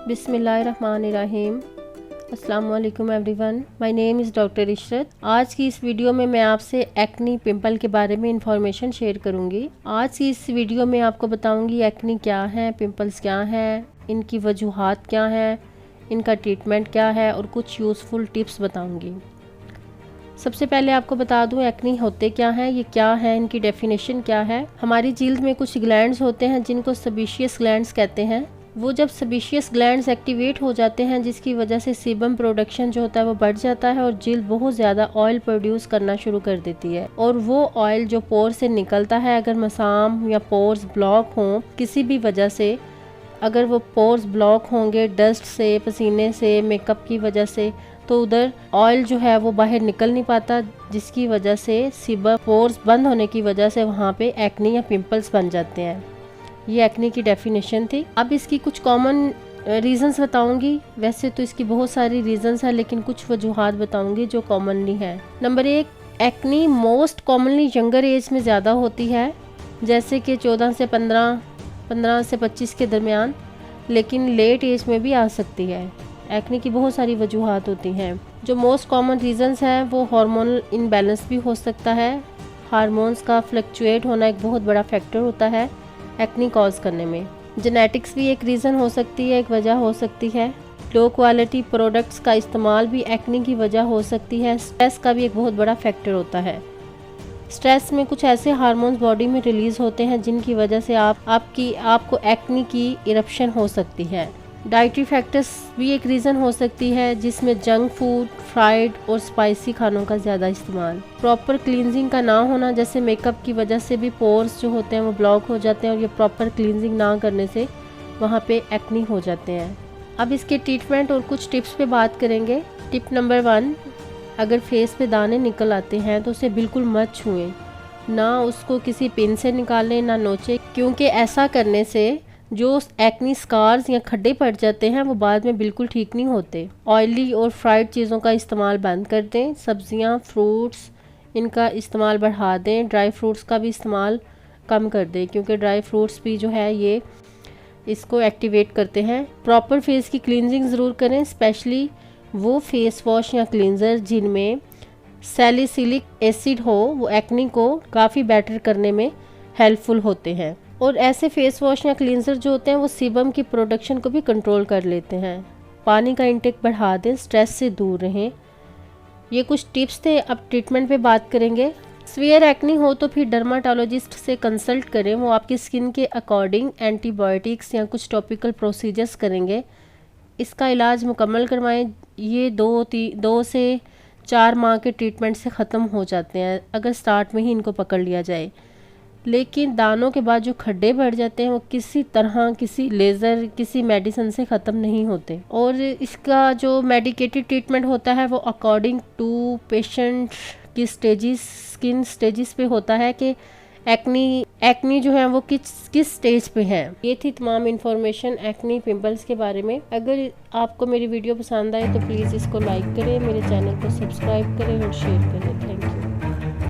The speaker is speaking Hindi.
बिस्मिल्लाहिर्रहमानिर्रहीम। अस्सलाम वालेकुम everyone, my name is doctor Ishrat. आज की इस वीडियो में मैं आपसे एक्नी पिंपल के बारे में इंफॉर्मेशन शेयर करूंगी। आज की इस वीडियो में आपको बताऊंगी एक्नी क्या है, पिंपल्स क्या हैं, इनकी वजूहात क्या हैं, इनका ट्रीटमेंट क्या है और कुछ यूज़फुल टिप्स बताऊंगी। सबसे पहले आपको बता दूं एक्नी होते क्या हैं, ये क्या है, इनकी डेफिनेशन क्या है। हमारी जिल्द में कुछ ग्लैंड्स होते हैं जिनको सेबेशियस ग्लैंड्स कहते हैं। वो जब सेबेशियस ग्लैंड्स एक्टिवेट हो जाते हैं जिसकी वजह से सीबम प्रोडक्शन जो होता है वो बढ़ जाता है और जिल्द बहुत ज़्यादा ऑयल प्रोड्यूस करना शुरू कर देती है। और वो ऑयल जो पोर से निकलता है, अगर मसाम या पोर्स ब्लॉक हों किसी भी वजह से, अगर वो पोर्स ब्लॉक होंगे डस्ट से, पसीने से, मेकअप की वजह से, तो उधर ऑयल जो है वो बाहर निकल नहीं पाता, जिसकी वजह से सीबम पोर्स बंद होने की वजह से वहाँ पे एक्नी या पिंपल्स बन जाते हैं। ये एक्नी की डेफिनेशन थी। अब इसकी कुछ कॉमन रीजंस बताऊंगी। वैसे तो इसकी बहुत सारी रीजंस है लेकिन कुछ वजूहात बताऊंगी जो कॉमनली है। Number 1, acne most commonly younger age में ज़्यादा होती है, जैसे कि 14 से 15, 15 से 25 के दरमियान, लेकिन लेट एज में भी आ सकती है। एक्नी की बहुत सारी वजूहात होती हैं। जो मोस्ट कॉमन रीजंस हैं वो हार्मोनल इनबैलेंस भी हो सकता है। हार्मोन्स का फ्लक्चुएट होना एक बहुत बड़ा फैक्टर होता है एक्नी कॉज करने में। जेनेटिक्स भी एक रीज़न हो सकती है, एक वजह हो सकती है। लो क्वालिटी प्रोडक्ट्स का इस्तेमाल भी एक्नी की वजह हो सकती है। स्ट्रेस का भी एक बहुत बड़ा फैक्टर होता है। स्ट्रेस में कुछ ऐसे हार्मोन्स बॉडी में रिलीज होते हैं जिनकी वजह से आपको एक्नी की इरप्शन हो सकती है। डाइटरी फैक्टर्स भी एक रीज़न हो सकती है, जिसमें जंक फूड, फ्राइड और स्पाइसी खानों का ज़्यादा इस्तेमाल। प्रॉपर क्लींजिंग का ना होना, जैसे मेकअप की वजह से भी पोर्स जो होते हैं वो ब्लॉक हो जाते हैं और ये प्रॉपर क्लींजिंग ना करने से वहाँ पे एक्नी हो जाते हैं। अब इसके ट्रीटमेंट और कुछ टिप्स पे बात करेंगे। टिप नंबर 1, अगर फेस पे दाने निकल आते हैं तो उसे बिल्कुल मत छुएं, ना उसको किसी पिन से निकालें, ना नोचें, क्योंकि ऐसा करने से जो एक्नी स्कार्स या खड्डे पड़ जाते हैं वो बाद में बिल्कुल ठीक नहीं होते। ऑयली और फ्राइड चीज़ों का इस्तेमाल बंद कर दें। सब्जियां, फ्रूट्स, इनका इस्तेमाल बढ़ा दें। ड्राई फ्रूट्स का भी इस्तेमाल कम कर दें, क्योंकि ड्राई फ्रूट्स भी जो है ये इसको एक्टिवेट करते हैं। प्रॉपर फेस की क्लींजिंग ज़रूर करें, स्पेशली वो फेस वॉश या क्लींजर जिनमें सैलिसिलिक एसिड हो, वो एक्नी को काफ़ी बेटर करने में हेल्पफुल होते हैं। और ऐसे फेस वॉश या क्लींजर जो होते हैं वो सीबम की प्रोडक्शन को भी कंट्रोल कर लेते हैं। पानी का इंटेक बढ़ा दें, स्ट्रेस से दूर रहें। ये कुछ टिप्स थे। अब ट्रीटमेंट पे बात करेंगे। सीवियर एक्नी हो तो फिर डर्माटोलॉजिस्ट से कंसल्ट करें, वो आपकी स्किन के अकॉर्डिंग एंटीबायोटिक्स या कुछ टॉपिकल प्रोसीजर्स करेंगे। इसका इलाज मुकम्मल करवाएं। ये 2 से 4 माह के ट्रीटमेंट से ख़त्म हो जाते हैं अगर स्टार्ट में ही इनको पकड़ लिया जाए। लेकिन दानों के बाद जो खड्डे बढ़ जाते हैं वो किसी तरह, किसी लेज़र, किसी मेडिसिन से ख़त्म नहीं होते। और इसका जो मेडिकेटेड ट्रीटमेंट होता है वो अकॉर्डिंग टू पेशेंट की स्टेजिस, स्किन स्टेजिस पे होता है कि एक्नी जो है वो किस स्टेज पे है। ये थी तमाम इन्फॉर्मेशन एक्नी पिंपल्स के बारे में। अगर आपको मेरी वीडियो पसंद आए तो प्लीज़ इसको लाइक करें, मेरे चैनल को सब्सक्राइब करें और शेयर करें।